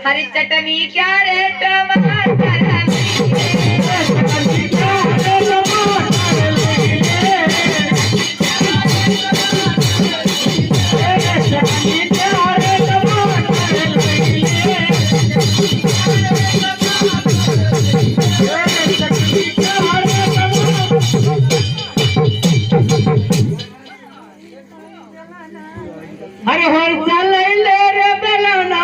हरी चटनी क्या रे टमाटर अरे होल चल ले रे बेलौना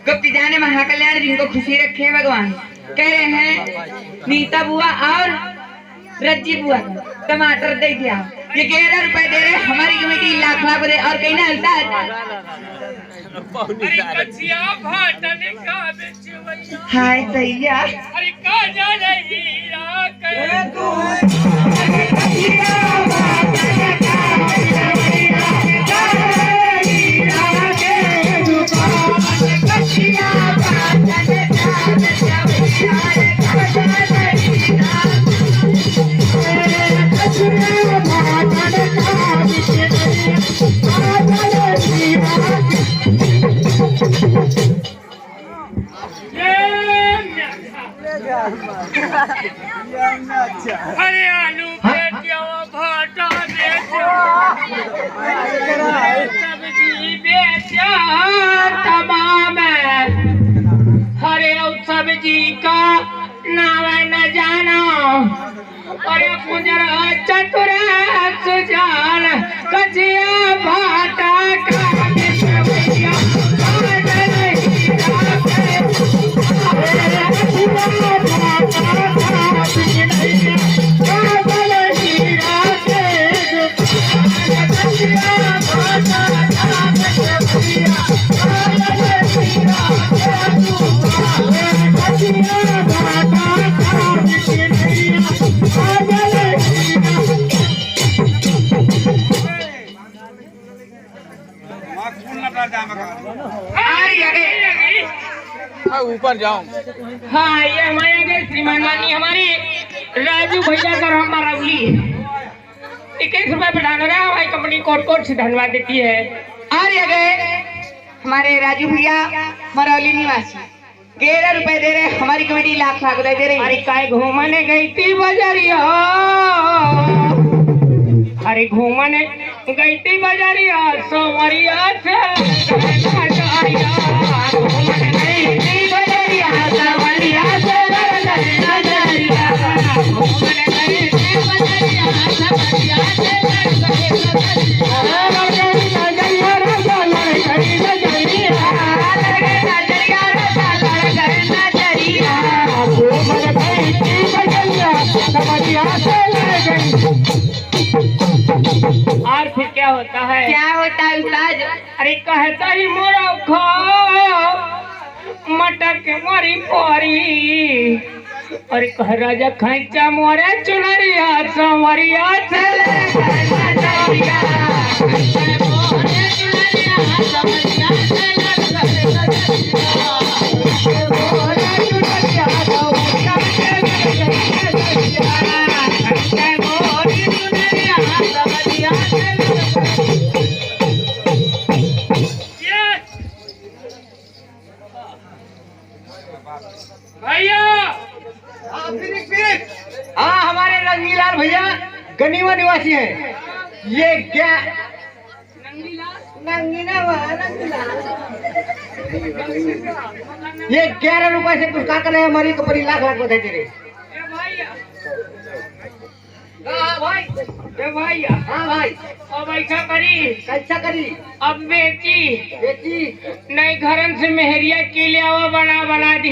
गुप्ती जाने महाकल्याण जिनको खुशी रखे भगवान कह रहे हैं नीता बुआ और रज्जी बुआ टमाटर दे दिया ये 11 रुपए दे रहे हमारी कमेटी लाख लाख दे और कहीं ना हलता हाय सैया अरे का जा रही रात तू अरे आलू बेचो भाटा बेचो सब्जी बेचो तमाम हरे सब्जी का नाम न जानो अरे पुजर चतुर सुजान कचिया भाटा का ऊपर जाओ। हाँ ये हमारे आगे श्रीमान मानी हमारी राजू भैया का हमारा 21 रुपए बढ़ाना रहा हमारी कंपनी कोट से धन्यवाद देती है। और ये गए हमारे राजू भैया मरौली निवासी 11 रुपए दे रहे हमारी कमेटी लाख लाख दे रही अरे काय घूमने गई थी बजरिया अरे घूमने गई थी बजरिया सोमरिया से और फिर क्या होता है उस्ताद अरे कहता ही मोरा खो मटक मोरी पोरी और कह राजा खैचा मोरे चुनरिया संवरिया भैया हाँ हमारे रंगीलाल भैया गनीवा निवासी हैं। ये क्या ये 11 रुपए से पुरस्कार कर रहे हैं हमारी कंपनी लाख लाख बधाई दे रही। हाँ भाई हाँ भाई अब ऐसा करी कैसा करी अब बेची बेटी नहीं घरन से मेहरिया के लिए बना दी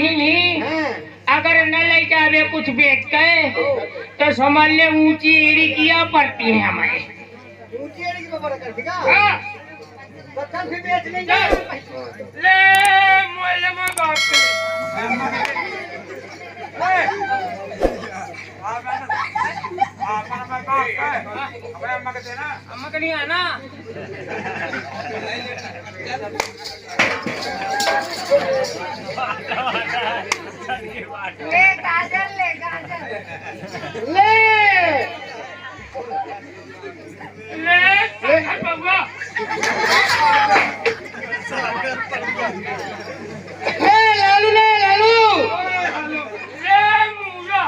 हाँ। अगर न ले जावे कुछ बेच गए तो समझ ले ऊंची एड़ी किया पड़ती है हमें। ऊंची एड़ी की बड़ा कर देगा। हाँ। बच्चन से बेच लेंगे ले मोले में बाप ले अम्मा का नहीं आना ले गाजर ले गाजर ले ले बाबा ले लालू ले लालू ले मुझा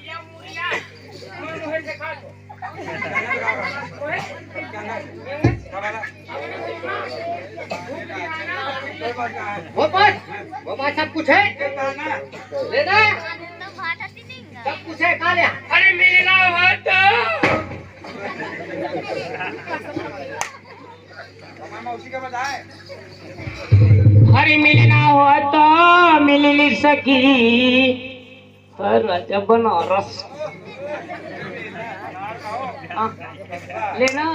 या मुझा मुझे दिखा दो वो पास सब कुछ है लेना सब कुछ है खा लिया अरे मिलना हो तो हरी मिलना हो तो मिल नहीं सकी पर जब बनारस लेना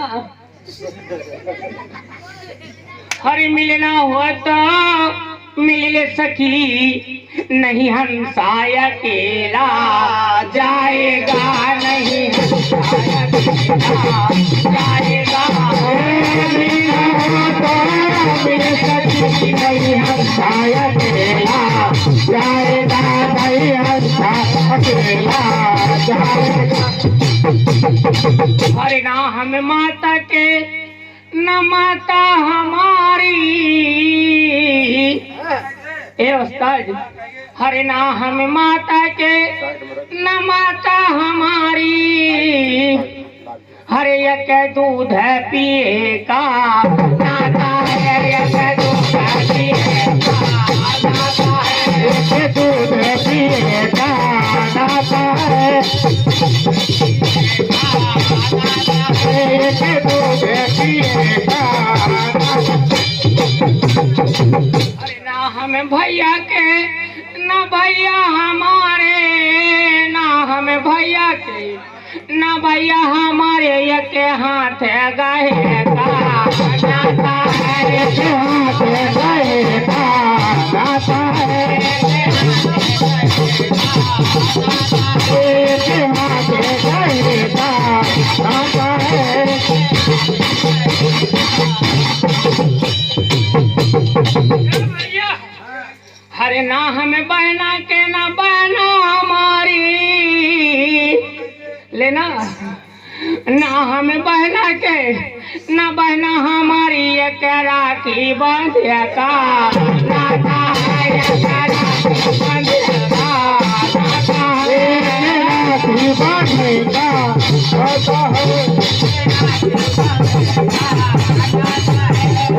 हरी मिलना हो तो मिल ले सकी नहीं हंसाया अकेला जाएगा नहीं हंसाया अकेला जाएगा मिलना हो तो मिल सकी नहीं हंसाया अकेला जाएगा नहीं हंसा अकेला जाएगा हरे ना हम माता के न माता हमारी ए उस्ताद हरे ना हम माता के न माता हमारी हरे एक दूध पिएगा नाता है एक दूध पिएगा नाता है एक दूध पिएगा नाता है एक दूध पिएगा अरे ना हमें भैया के ना भैया हमारे ना हमें भैया के ना भैया हमारे एक हाथ गएगा नाता है एक हाथ गएगा नाता है एक हाथ गएगा नाता है हरे ना हमें बहना के ना बहना हमारी लेना ना हमें बहना के ना बहना हमारी एक राखी बांधेगा नाता है एक राखी बांधेगा नाता है राखी बांधेगा नाता है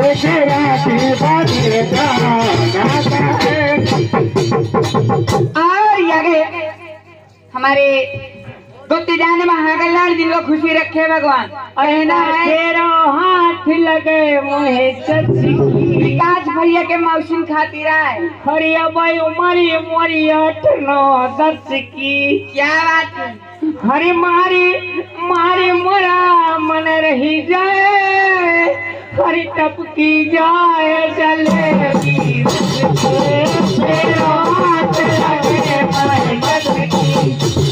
एक राखी बांधेगा नाता है और आगे हमारे गुप्त जाने महाकल्याण जिनको खुशी रखे भगवान और कहना है तेरा हाथ लगे मुझे चची विकास भैया के मौसम खातिर आए हरिया भाई उमरी मोरी 8-9-10 की क्या बात है हरी मारी मारी मोरा मन रही जाए हरी टपकी जाए जलेबी तेरा हाथ लगे मुझे चची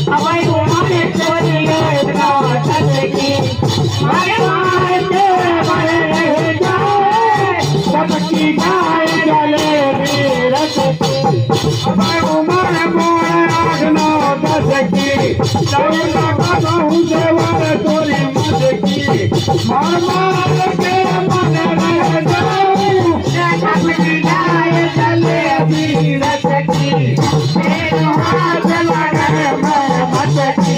भाई उमरी मोरी 8-9-10 की हरी मारी मन रही जाए टपकी जाए जलेबी भाई उमरी मोरी 8-9-10 की चौदह कहूँ देवर तोरी मजकी मार मार के मन रह जाऊँ टपकी जाए जलेबी रसकी तेरे हाथ लगे मैं मटकी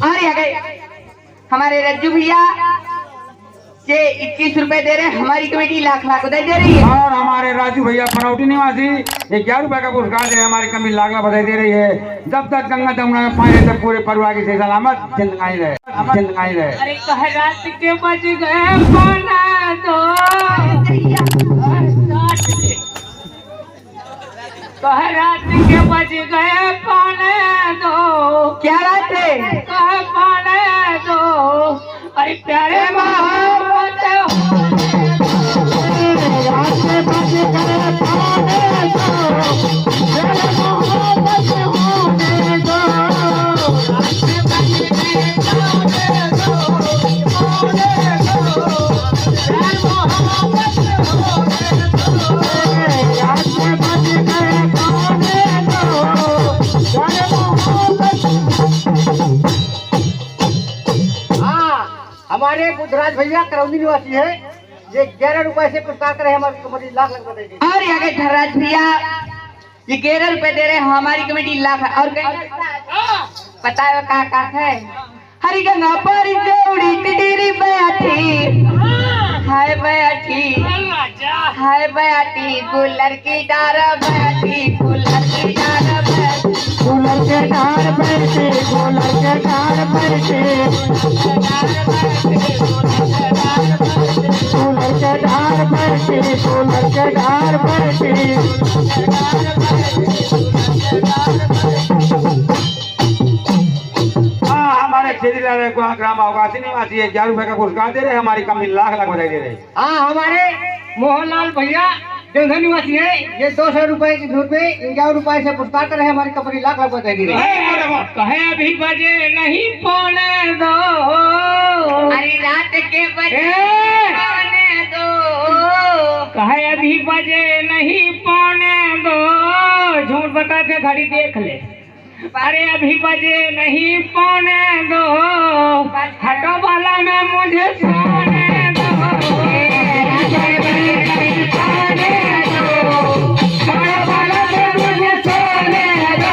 और आगे हमारे रज्जू भैया से 21 रुपए दे रहे हैं हमारी कमेटी लाख लाख बधाई दे रही है और हमारे राजू भैया पनौटी निवासी 11 रुपए का पुरस्कार दे रहे हैं हमारी कमेटी लाख लाख बधाई दे रही है जब तक गंगा जमुना में पानी तक पूरे परिवार की सही सलामत जिंदगाई रहे अरे कह रात के बज गए पाना दो कह रात के बज गए पाने दो क्या बात है कह पाने दो अरे प्यारे मोहब्बत रात के बज गए हमारे बुद्धराज भैया करौली निवासी है, ये 11 रुपए से पुरस्कार करे हमारी कमेटी लाख लाख बधाई देगी। और यहाँ के धनराज भैया ये 11 रुपए दे रहे हैं हमारी कमेटी लाख। और पता है का है हरी गंगा पर जोड़ी टिडीरी बैठी हाय बैठी हाय बैठी कूलर की डार बैठी कूलर की डार बैठी कूलर के डार बैठे कूलर के डार बैठे कूलर के डार बैठे कूलर के डार हमारे क्षेत्रीय ग्राम अवकाशी निवासी है 11 रुपए का पुरस्कार दे रहे हैं हमारी कंपनी लाख लाख बधाई दे रहे हैं। हाँ, हमारे मोहनलाल भैया जंगल निवासी है, ये 200 रुपए की धूप पे 51 रुपए से पुरस्कार कर रहे हैं हमारी कंपनी लाख लाख बधाई दे रही है। कहे अभी बजे नहीं पौने दो अरे रात के बजे पौने दो कहे अभी बजे नहीं पौने दो झूठ बता के घड़ी देख ले। अरे अभी बजे नहीं पौने दो हटो वाला में मुझे सोने दो अभी बजे नहीं पौने दो हटो वाला में मुझे सोने दो।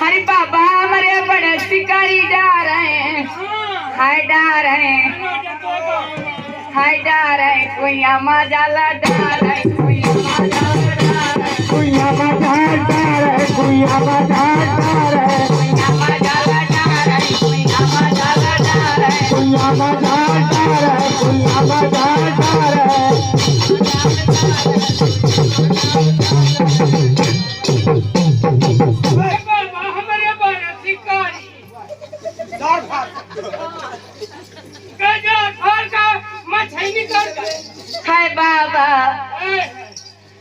हरे बाबा हमारे बड़े शिकारी जा रहे हैं हाय डा रहे हाय डा रहे कोई मजाला डा रहे कोई मजाला डा रहे कोई मजाला डा रहे मजाला डा रहे कोई मजाला डा रहे कोई मजाला डा रहे कोई मजाला डा हाय बाबा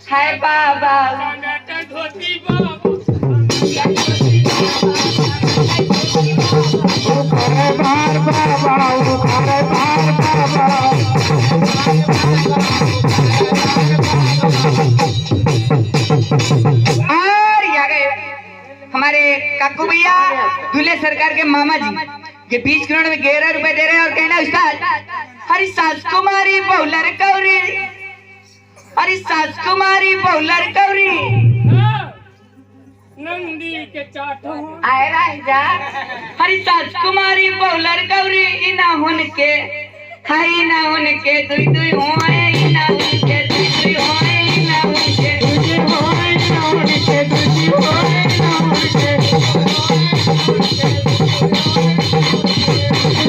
हाय बाबा बार बाबा बार बाबा और यहाँ गए हमारे काकू भैया दूल्हे सरकार के मामा जी ये 20 करोड़ में 11 रुपए दे रहे हैं और कहना उस्ताद हरी सास कुमारी बहुलर कौरी हरी सास कुमारी बहुलर कौरी नंदी के चाटो आए राजा हरी सास कुमारी बहुलर कौरी इना हुन के हाय इना हुन के दुई दुई होए इना हुन के दुई दुई होए इना हुन के तुझे होए ना उनके तुझे होए ना उनके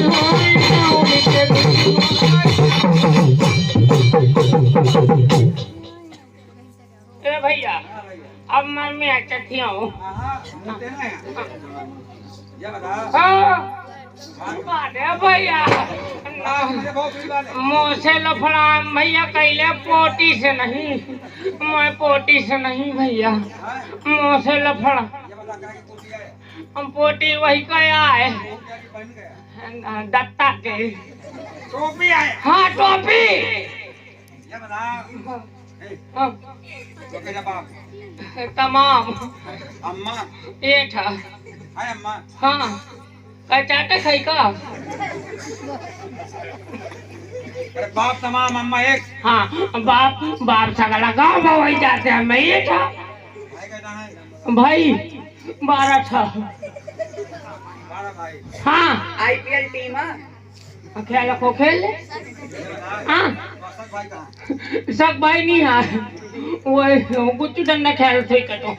होए ना उनके ए भैया अब मन में चट्टियाँ हूँ भैया मुँह से लफड़ा भैया कैले पोटी से नहीं मैं पोटी से नहीं भैया मुँह से लफड़ा हम पोटी वही कया है दत्ता के टोपी आए हाँ टोपी हाँ, तमाम अम्मा ये था हाय अम्मा हाँ चाटे खाई का अरे बाप तमाम अम्मा एक हाँ बाप बाप सगला गाँव में वही जाते हैं मैं ये था भाई कहता है भाई 12 था 12 भाई हाँ आईपीएल टीम खेल को खेल ले हाँ सब भाई कहाँ सब भाई नहीं है वो कुछ डंडा खेल थे कटो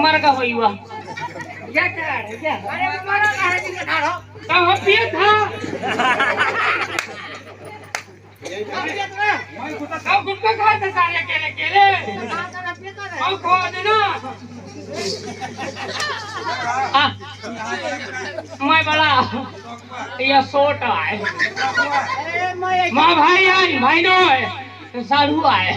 मर का हुई हुआ क्या करा रहे क्या अरे हमारा कहा जी का ठाड़ो कहाँ पिए था अब गुटका खा था सारे केले केले अब खो देना मैं बड़ा ये सोट आए माँ भाई आए भाई नो है सारू आए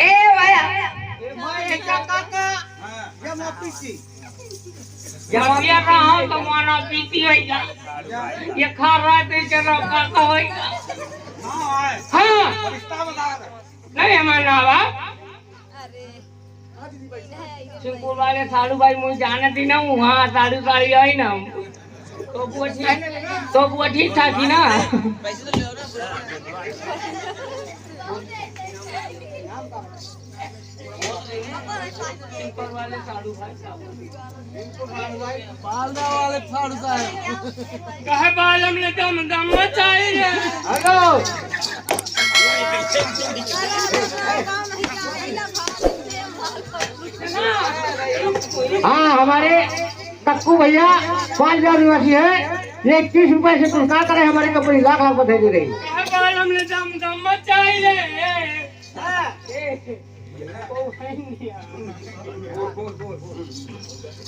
ए वाया जब ये रहा तो माना पीती होगा ये खा रहा तो चलो काका होगा हाँ नहीं माना बा सिंकुल वाले साड़ू भाई मुझे जाने दी ना वहाँ साड़ू साड़ी आई ना तो वो ठीक ठाक ही ना सिंकुल वाले साड़ू भाई कहे बालम ने दम दम मचाई हेलो हाँ हमारे कक्कू भैया 5,000 निवासी है ये 21 रुपए से पुरस्कार करे हमारी कंपनी लाख लाख बधाई दे रही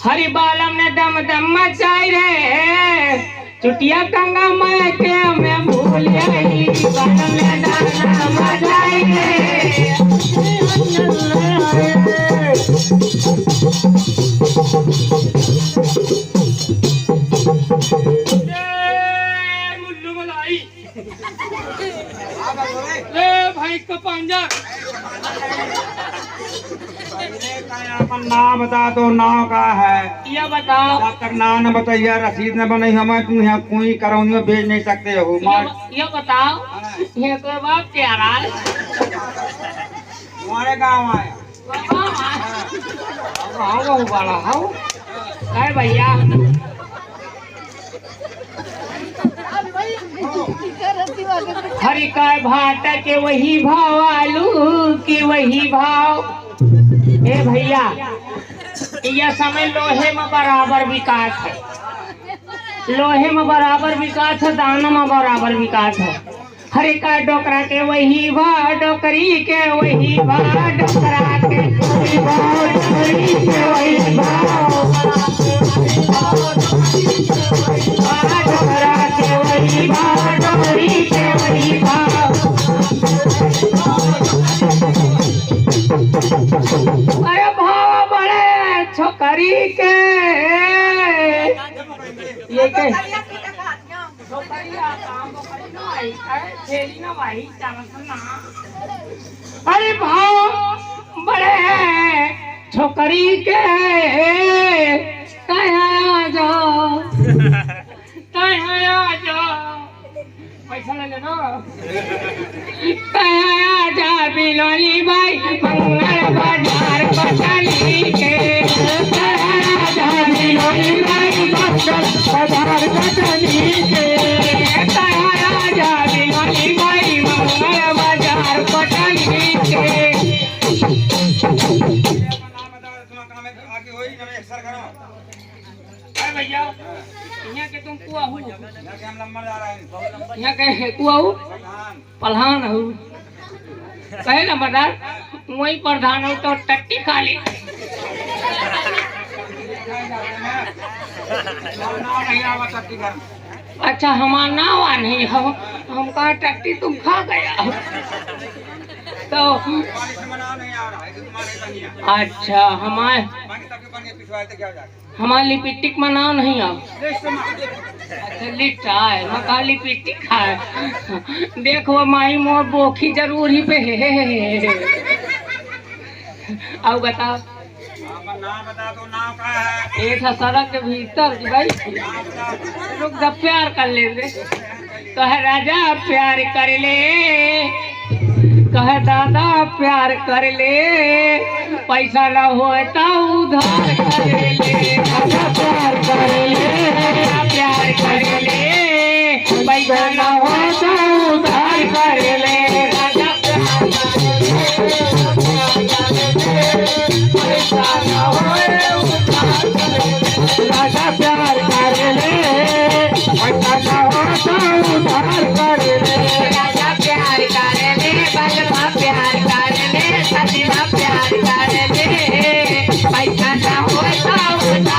हरि बालम ने दम दम मचाई रे चुटिया गंगा माया के मैं भूल आई बालम ने दम दम मचाई रे मुल्लू मलाई ले भाई का पंजा अपन नाम बता दो नाम का है ये बताओ जब तक नाम न बताइए रसीद न बनाई हमें तुम यहाँ कोई करौनियों बेच नहीं सकते हो ये बताओ ये तो बाप प्यारा है हमारे गाँव आए आओ बड़ा आओ काय भैया हरि काय भाटा के वही भाव आलू की वही भाव ए भैया यह समय लोहे में बराबर विकास है लोहे में बराबर विकास है दाना में बराबर विकास है हरे का डोकरा के वही भाव डोकरी के वही भाव डोकरा के वही भाव डोकरी के वही भाव डोकरा के वही भाव डोकरी के वही भाव अरे भाव बड़े छोकरी के ये के अरे भाव बड़े छोकरी के कहाँ जाओ पैसा ले लेना कहाँ जा बिलोली भाई मंगल बाजार पटली के कहाँ जा बिलोली भाई मंगल बाजार पटली के कहाँ जा बिलोली भाई मंगल बाजार पटली के भैया यहाँ के तुम कुआ हो यहाँ के कुआ हो पलहान हो कहे ना बता वही प्रधान हो तो टट्टी खा ली अच्छा हमारा नाव आ नहीं हो हम कहा टट्टी तुम खा गया तो अच्छा हमारे लिपिटिक में नाव नहीं आओ अच्छा लिट्टा है मका लिपिटिक है देखो माई मोर बोखी जरूर ही पे है आओ बताओ नाम बता दो नाम का है एक सड़क के भीतर भाई रुक जब प्यार कर ले कहे राजा प्यार कर ले कहे दादा प्यार कर ले पैसा न हो तो उधार कर ले राजा प्यार कर ले प्यार कर ले पैसा न हो तो उधार कर ले राजा प्यार पैसा न हो राजा प्यार कर ले पैसा न हो तो उधार कर ले राजा प्यार कर ले बलवा प्यार कर ले सजवा प्यार कर ले पैसा न हो तो